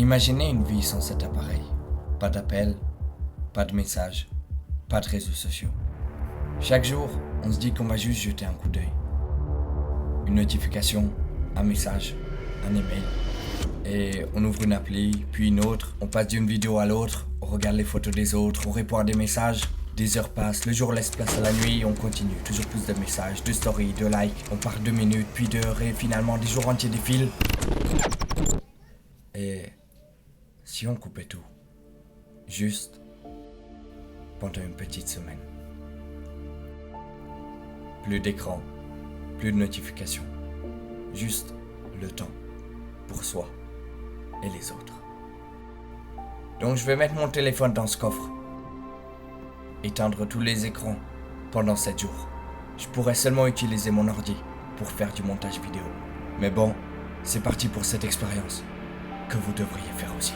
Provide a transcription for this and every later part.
Imaginez une vie sans cet appareil. Pas d'appel, pas de messages, pas de réseaux sociaux. Chaque jour, on se dit qu'on va juste jeter un coup d'œil. Une notification, un message, un email. Et on ouvre une appli, puis une autre, on passe d'une vidéo à l'autre, on regarde les photos des autres, on répond à des messages. Des heures passent, le jour laisse place à la nuit, on continue. Toujours plus de messages, de stories, de likes. On part 2 minutes, puis d'heures, et finalement des jours entiers défilent. Et si on coupait tout, juste pendant une petite semaine. Plus d'écran, plus de notifications, juste le temps pour soi et les autres. Donc je vais mettre mon téléphone dans ce coffre, éteindre tous les écrans pendant 7 jours. Je pourrais seulement utiliser mon ordi pour faire du montage vidéo. Mais bon, c'est parti pour cette expérience que vous devriez faire aussi.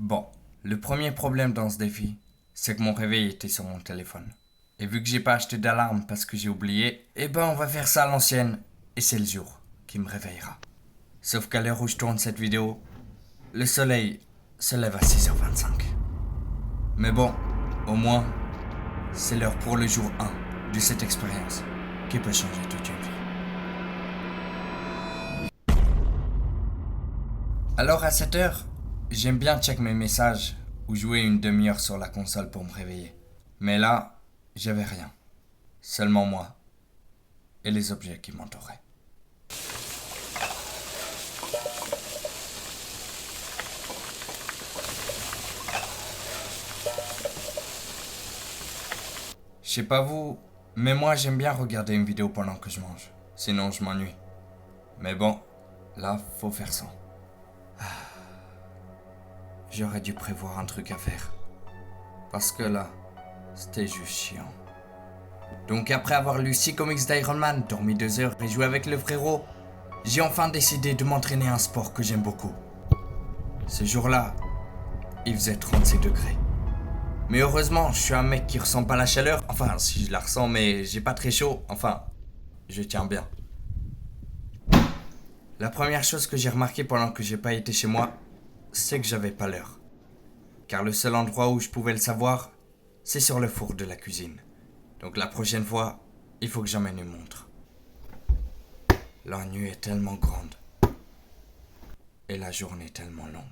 Bon, le premier problème dans ce défi, c'est que mon réveil était sur mon téléphone. Et vu que j'ai pas acheté d'alarme parce que j'ai oublié, on va faire ça à l'ancienne. Et c'est le jour qui me réveillera. Sauf qu'à l'heure où je tourne cette vidéo, le soleil se lève à 6h25. Mais bon, au moins, c'est l'heure pour le jour 1 de cette expérience qui peut changer toute une vie. Alors à 7h, j'aime bien check mes messages ou jouer une demi-heure sur la console pour me réveiller. Mais là, j'avais rien. Seulement moi et les objets qui m'entouraient. Je sais pas vous, mais moi j'aime bien regarder une vidéo pendant que je mange. Sinon je m'ennuie. Mais bon, là faut faire sans. J'aurais dû prévoir un truc à faire. Parce que là, c'était juste chiant. Donc après avoir lu 6 comics d'Iron Man, dormi 2 heures et joué avec le frérot, j'ai enfin décidé de m'entraîner à un sport que j'aime beaucoup. Ce jour-là, il faisait 36 degrés. Mais heureusement, je suis un mec qui ressent pas la chaleur. Enfin, si je la ressens, mais j'ai pas très chaud. Enfin, je tiens bien. La première chose que j'ai remarqué pendant que j'ai pas été chez moi, c'est que j'avais pas l'heure. Car le seul endroit où je pouvais le savoir, c'est sur le four de la cuisine. Donc la prochaine fois, il faut que j'emmène une montre. La nuit est tellement grande. Et la journée tellement longue.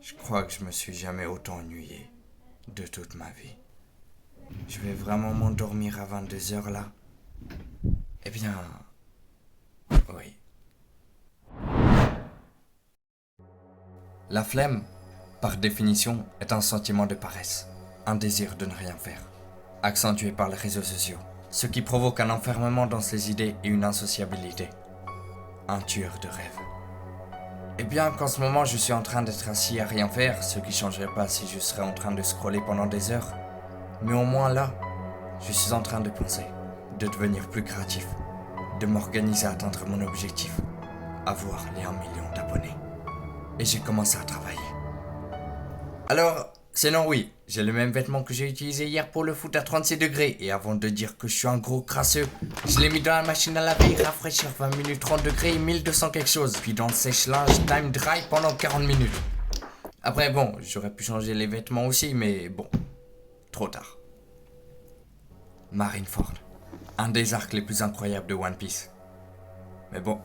Je crois que je me suis jamais autant ennuyé de toute ma vie. Je vais vraiment m'endormir à 22h là? Eh bien, oui. La flemme, par définition, est un sentiment de paresse, un désir de ne rien faire, accentué par les réseaux sociaux, ce qui provoque un enfermement dans ses idées et une insociabilité. Un tueur de rêve. Et bien qu'en ce moment je suis en train d'être assis à rien faire, ce qui changerait pas si je serais en train de scroller pendant des heures, mais au moins là, je suis en train de penser, de devenir plus créatif, de m'organiser à atteindre mon objectif, avoir les 1 million d'abonnés. Et j'ai commencé à travailler. Alors, sinon oui, j'ai le même vêtement que j'ai utilisé hier pour le foot à 36 degrés. Et avant de dire que je suis un gros crasseux, je l'ai mis dans la machine à laver, rafraîchir 20 minutes 30 degrés et 1200 quelque chose. Puis dans le sèche-linge, time dry pendant 40 minutes. Après bon, j'aurais pu changer les vêtements aussi, mais bon, trop tard. Marineford, un des arcs les plus incroyables de One Piece. Mais bon,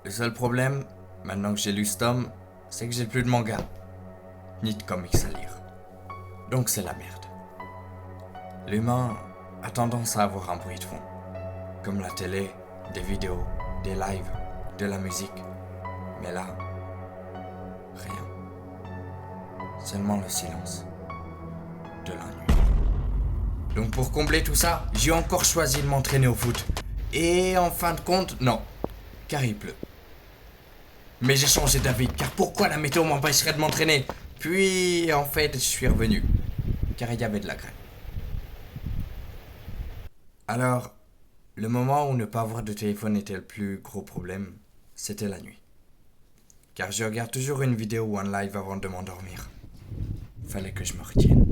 le seul problème, maintenant que j'ai lu ce tome, c'est que j'ai plus de manga, ni de comics à lire. Donc c'est la merde. L'humain a tendance à avoir un bruit de fond, comme la télé, des vidéos, des lives, de la musique. Mais là, rien. Seulement le silence de la nuit. Donc pour combler tout ça, j'ai encore choisi de m'entraîner au foot. Et en fin de compte, non, car il pleut. Mais j'ai changé d'avis, car pourquoi la météo m'empêcherait de m'entraîner? Puis, en fait, je suis revenu, car il y avait de la grêle. Alors, le moment où ne pas avoir de téléphone était le plus gros problème, c'était la nuit. Car je regarde toujours une vidéo ou un live avant de m'endormir. Fallait que je me retienne.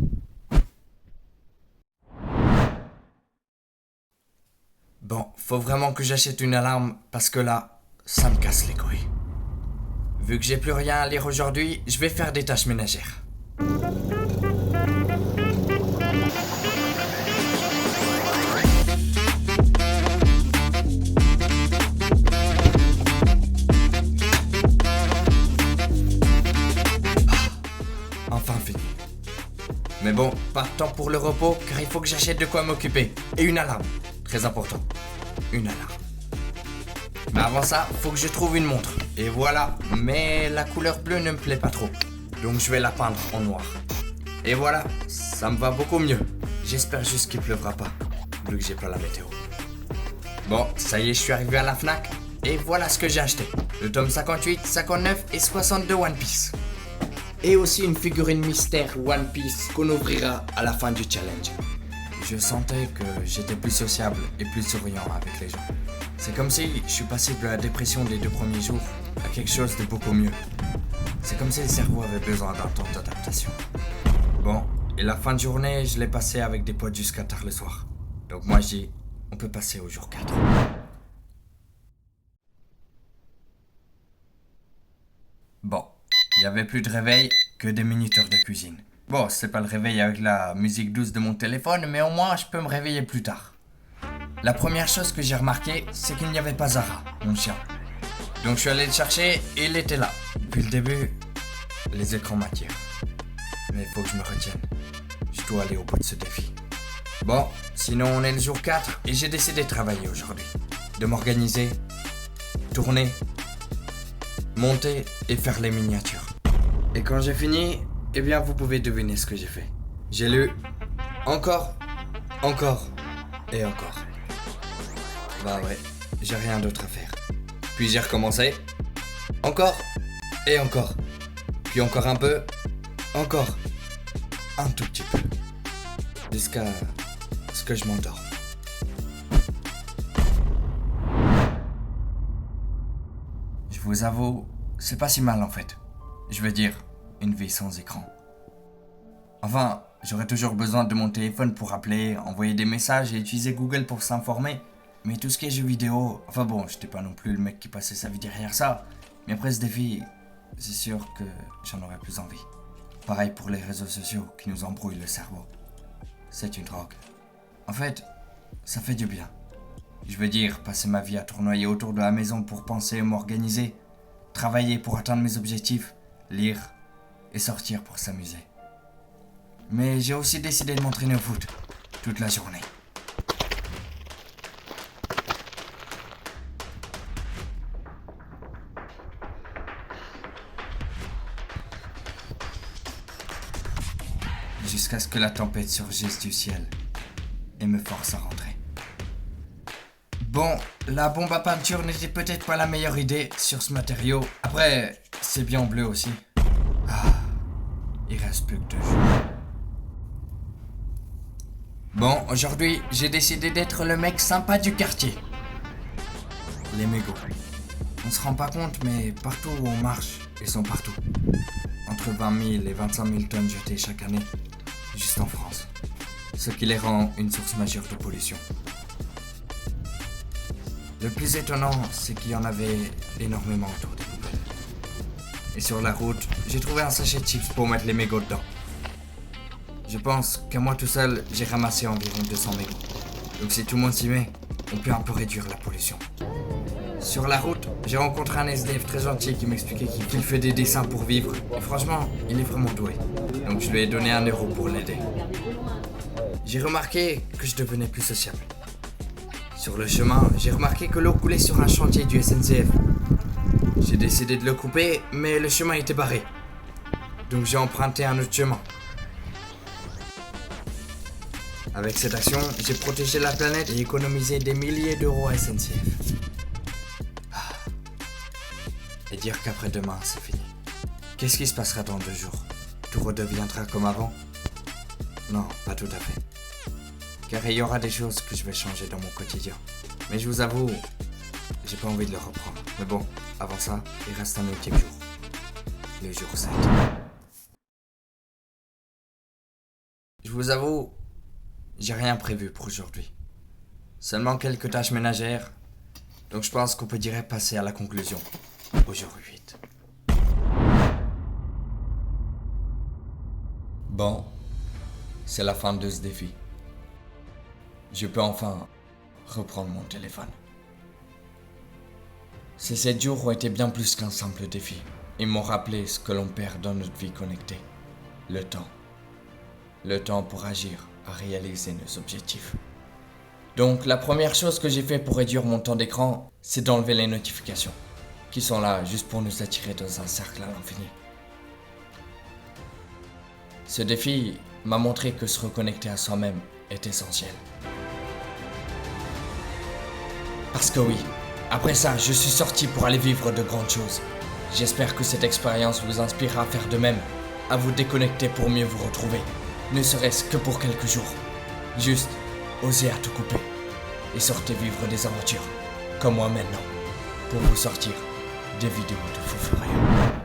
Bon, faut vraiment que j'achète une alarme, parce que là, ça me casse les couilles. Vu que j'ai plus rien à lire aujourd'hui, je vais faire des tâches ménagères. Enfin fini. Mais bon, pas de temps pour le repos, car il faut que j'achète de quoi m'occuper. Et une alarme. Très important. Une alarme. Mais avant ça, faut que je trouve une montre. Et voilà. Mais la couleur bleue ne me plaît pas trop. Donc je vais la peindre en noir. Et voilà, ça me va beaucoup mieux. J'espère juste qu'il pleuvra pas, vu que j'ai pas la météo. Bon, ça y est, je suis arrivé à la Fnac. Et voilà ce que j'ai acheté. Le tome 58, 59 et 60 de One Piece. Et aussi une figurine mystère One Piece qu'on ouvrira à la fin du challenge. Je sentais que j'étais plus sociable et plus souriant avec les gens. C'est comme si je suis passé de la dépression des 2 premiers jours à quelque chose de beaucoup mieux. C'est comme si le cerveau avait besoin d'un temps d'adaptation. Bon, et la fin de journée, je l'ai passé avec des potes jusqu'à tard le soir. Donc moi je dis, on peut passer au jour 4. Bon, il n'y avait plus de réveil que des minuteurs de cuisine. Bon, c'est pas le réveil avec la musique douce de mon téléphone, mais au moins je peux me réveiller plus tard. La première chose que j'ai remarqué, c'est qu'il n'y avait pas Zara, mon chien. Donc je suis allé le chercher et il était là. Depuis le début, les écrans m'attirent. Mais il faut que je me retienne. Je dois aller au bout de ce défi. Bon, sinon on est le jour 4 et j'ai décidé de travailler aujourd'hui. De m'organiser, tourner, monter et faire les miniatures. Et quand j'ai fini, eh bien vous pouvez deviner ce que j'ai fait. J'ai lu encore et encore. Bah ouais, j'ai rien d'autre à faire. Puis j'ai recommencé. Encore et encore. Puis encore un peu. Encore. Un tout petit peu. Jusqu'à ce que je m'endorme. Je vous avoue, c'est pas si mal en fait. Je veux dire, une vie sans écran. Enfin, j'aurais toujours besoin de mon téléphone pour appeler, envoyer des messages et utiliser Google pour s'informer. Mais tout ce qui est jeux vidéo, enfin bon, j'étais pas non plus le mec qui passait sa vie derrière ça. Mais après ce défi, c'est sûr que j'en aurais plus envie. Pareil pour les réseaux sociaux qui nous embrouillent le cerveau. C'est une drogue. En fait, ça fait du bien. Je veux dire, passer ma vie à tournoyer autour de la maison pour penser et m'organiser, travailler pour atteindre mes objectifs, lire et sortir pour s'amuser. Mais j'ai aussi décidé de m'entraîner au foot, toute la journée. Jusqu'à ce que la tempête surgisse du ciel et me force à rentrer. Bon, la bombe à peinture n'était peut-être pas la meilleure idée sur ce matériau. Après, c'est bien bleu aussi. Ah, il reste plus que 2 jours. Bon, aujourd'hui, j'ai décidé d'être le mec sympa du quartier. Les mégots. On se rend pas compte, mais partout où on marche, ils sont partout. Entre 20 000 et 25 000 tonnes jetées chaque année, juste en France. Ce qui les rend une source majeure de pollution. Le plus étonnant, c'est qu'il y en avait énormément autour des poubelles. Et sur la route, j'ai trouvé un sachet de chips pour mettre les mégots dedans. Je pense qu'à moi tout seul, j'ai ramassé environ 200 mégots. Donc si tout le monde s'y met, on peut un peu réduire la pollution. Sur la route, j'ai rencontré un SDF très gentil qui m'expliquait qu'il fait des dessins pour vivre. Et franchement, il est vraiment doué. Donc je lui ai donné 1 euro pour l'aider. J'ai remarqué que je devenais plus sociable. Sur le chemin, j'ai remarqué que l'eau coulait sur un chantier du SNCF. J'ai décidé de le couper, mais le chemin était barré. Donc j'ai emprunté un autre chemin. Avec cette action, j'ai protégé la planète et économisé des milliers d'euros à SNCF. Et dire qu'après demain, c'est fini. Qu'est-ce qui se passera dans 2 jours? Tout redeviendra comme avant? Non, pas tout à fait. Car il y aura des choses que je vais changer dans mon quotidien. Mais je vous avoue, j'ai pas envie de le reprendre. Mais bon, avant ça, il reste un ultime jour. Le jour 7. Je vous avoue, j'ai rien prévu pour aujourd'hui. Seulement quelques tâches ménagères Donc je pense qu'on peut direct passer à la conclusion. Au jour 8. Bon, c'est la fin de ce défi. Je peux enfin reprendre mon téléphone. Ces 7 jours ont été bien plus qu'un simple défi. Ils m'ont rappelé ce que l'on perd dans notre vie connectée. Le temps. Le temps pour agir, à réaliser nos objectifs. Donc la première chose que j'ai fait pour réduire mon temps d'écran, c'est d'enlever les notifications, qui sont là juste pour nous attirer dans un cercle à l'infini. Ce défi m'a montré que se reconnecter à soi-même est essentiel. Parce que oui, après ça, je suis sorti pour aller vivre de grandes choses. J'espère que cette expérience vous inspirera à faire de même, à vous déconnecter pour mieux vous retrouver, ne serait-ce que pour quelques jours. Juste, osez à tout couper et sortez vivre des aventures, comme moi maintenant, pour vous sortir des vidéos de fous furieux.